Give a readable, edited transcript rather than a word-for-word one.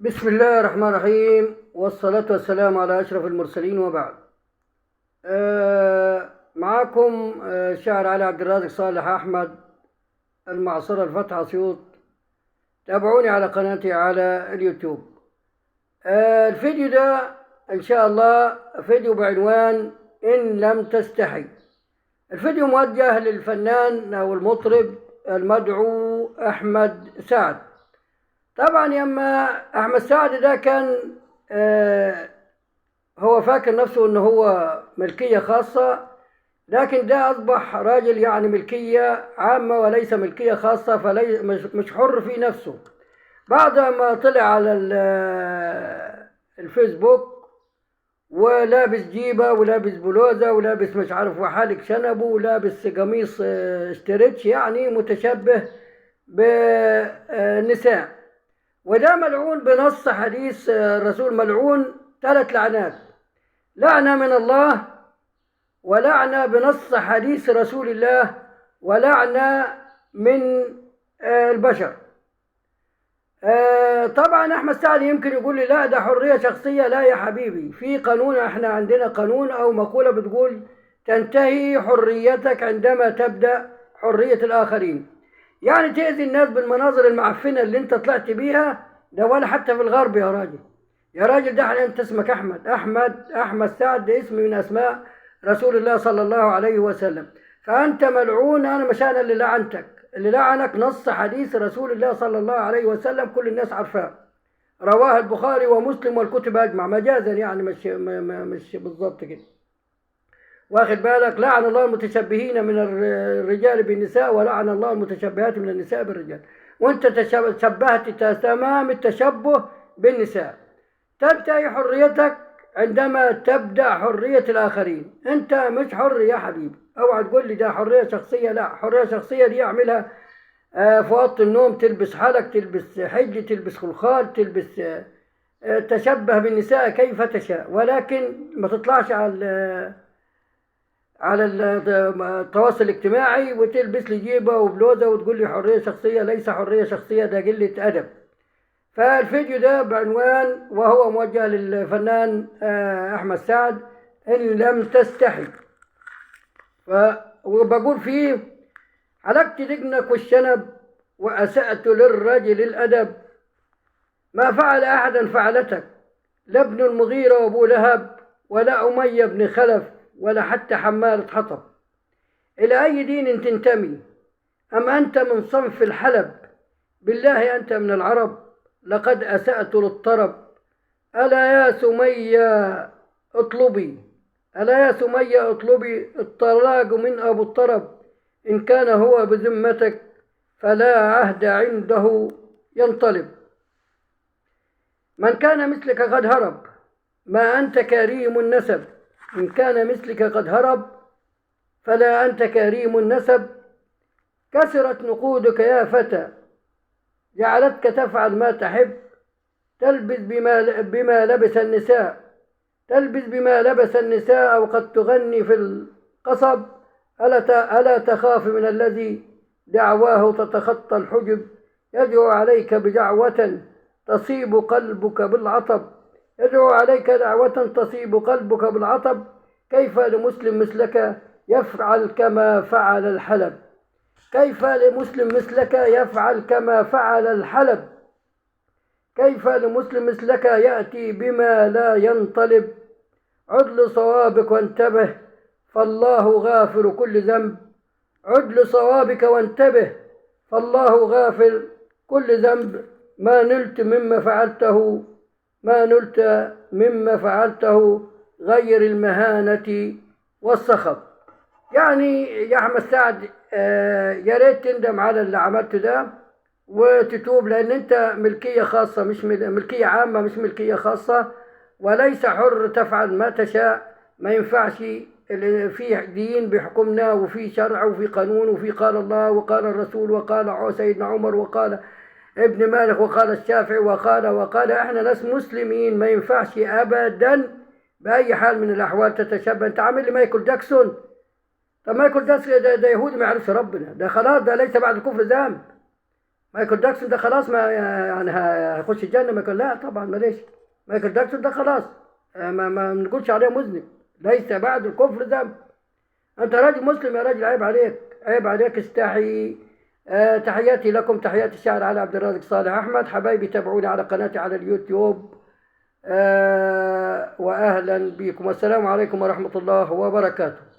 بسم الله الرحمن الرحيم، والصلاة والسلام على أشرف المرسلين، وبعد. معاكم الشاعر علي عبد الرازق صالح أحمد، المعصرة الفتح أسيوط. تابعوني على قناتي على اليوتيوب. الفيديو ده إن شاء الله فيديو بعنوان إن لم تستحي. الفيديو موجه للفنان أو المطرب المدعو أحمد سعد. طبعا يما احمد سعد ده كان هو فاكر نفسه ان هو ملكية خاصة، لكن ده اصبح راجل يعني ملكية عامة وليس ملكية خاصة، مش حر في نفسه. بعد ما طلع على الفيسبوك ولابس جيبة ولابس بلوزة ولابس مش عارف وحالق شنبه ولابس قميص استرتش، يعني متشبه بالنساء. وده ملعون بنص حديث الرسول، ملعون 3 لعنات: لعنة من الله، ولعنة بنص حديث رسول الله، ولعنة من البشر. طبعا أحمد سعد يمكن يقول لي لا ده حرية شخصية. لا يا حبيبي، في قانون، احنا عندنا قانون أو مقولة بتقول تنتهي حريتك عندما تبدأ حرية الآخرين. يعني تأذي الناس بالمناظر المعفنة اللي انت طلعت بيها ده، ولا حتى في الغرب يا راجل. يا راجل ده انت اسمك احمد سعد، ده اسم من اسماء رسول الله صلى الله عليه وسلم. فانت ملعون. انا مش انا اللي لعنتك، اللي لعنك نص حديث رسول الله صلى الله عليه وسلم، كل الناس عارفاه، رواه البخاري ومسلم والكتب اجمع، مجازا يعني، مش بالظبط كده. واخد بالك؟ لعن الله المتشبهين من الرجال بالنساء، ولعن الله المتشبهات من النساء بالرجال. وانت تشبهت تمام التشبه بالنساء. تنتهي حريتك عندما تبدأ حرية الآخرين. انت مش حر يا حبيبي. اوعى تقول لي ده حرية شخصية. لا، حرية شخصية دي اعملها في اوضه النوم، تلبس حلق، تلبس حج، تلبس خلخال، تلبس تشبه بالنساء كيف تشاء، ولكن ما تطلعش على التواصل الاجتماعي وتلبس لي جيبه وبلوزه وتقول لي حريه شخصيه. ليس حريه شخصيه، ده قله ادب. فالفيديو ده بعنوان، وهو موجه للفنان احمد سعد: ان لم تستحي. وبقول فيه: حلقت دقنك والشنب واسأت للرجل الادب، ما فعل احدا فعلتك، لا ابن المغيرة وابو لهب، ولا امية بن خلف، ولا حتى حمالة حطب. إلى أي دين تنتمي؟ أم أنت من صنف الحلب؟ بالله أنت من العرب؟ لقد أسأت للطرب. ألا يا سمية اطلبي، ألا يا سمية اطلبي الطلاق من أبو الطرب، إن كان هو بذمتك فلا عهد عنده ينطلب. من كان مثلك قد هرب، ما أنت كريم النسب، إن كان مثلك قد هرب فلا أنت كريم النسب. كسرت نقودك يا فتى، جعلتك تفعل ما تحب، تلبس بما لبس النساء، تلبس بما لبس النساء، وقد تغني في القصب. ألا تخاف من الذي دعواه تتخطى الحجب، يدعو عليك بدعوة تصيب قلبك بالعطب، يدعو عليك دعوة تصيب قلبك بالعطب. كيف لمسلم مثلك يفعل كما فعل الحلب، كيف لمسلم مثلك يفعل كما فعل الحلب، كيف لمسلم مثلك يأتي بما لا ينطلب. عد لصوابك وانتبه، فالله غافر كل ذنب، عد لصوابك وانتبه، فالله غافر كل ذنب. ما نلت مما فعلته غير المهانة والصخب. يعني يا أحمد سعد، يا ريت تندم على اللي عملته ده وتتوب، لأن أنت ملكية خاصة، مش ملكية عامة، مش ملكية خاصة، وليس حر تفعل ما تشاء. ما ينفعش. في دين بيحكمنا، وفي شرع، وفي قانون، وفي قال الله وقال الرسول وقال سيدنا عمر وقال ابن مالك وقال الشافعي وقال احنا ناس مسلمين. ما ينفعش ابدا باي حال من الاحوال تتشبه. انت عامل لي مايكل جاكسون. طب مايكل جاكسون ده يهودي ما يعرفش ربنا، ده خلاص، ده ليس بعد الكفر ذنب. مايكل جاكسون ده خلاص، ما يعني هيخش الجنة مايكل؟ لا طبعا معلش. مايكل جاكسون ده خلاص، ما بنقولش عليه مذنب، ليس بعد الكفر ذنب. أنت راجل مسلم يا راجل، عيب عليك، عيب عليك، استحي. تحياتي لكم، تحياتي الشاعر علي عبد الرازق صالح أحمد. حبايبي تابعوني على قناتي على اليوتيوب. وأهلا بكم، والسلام عليكم ورحمة الله وبركاته.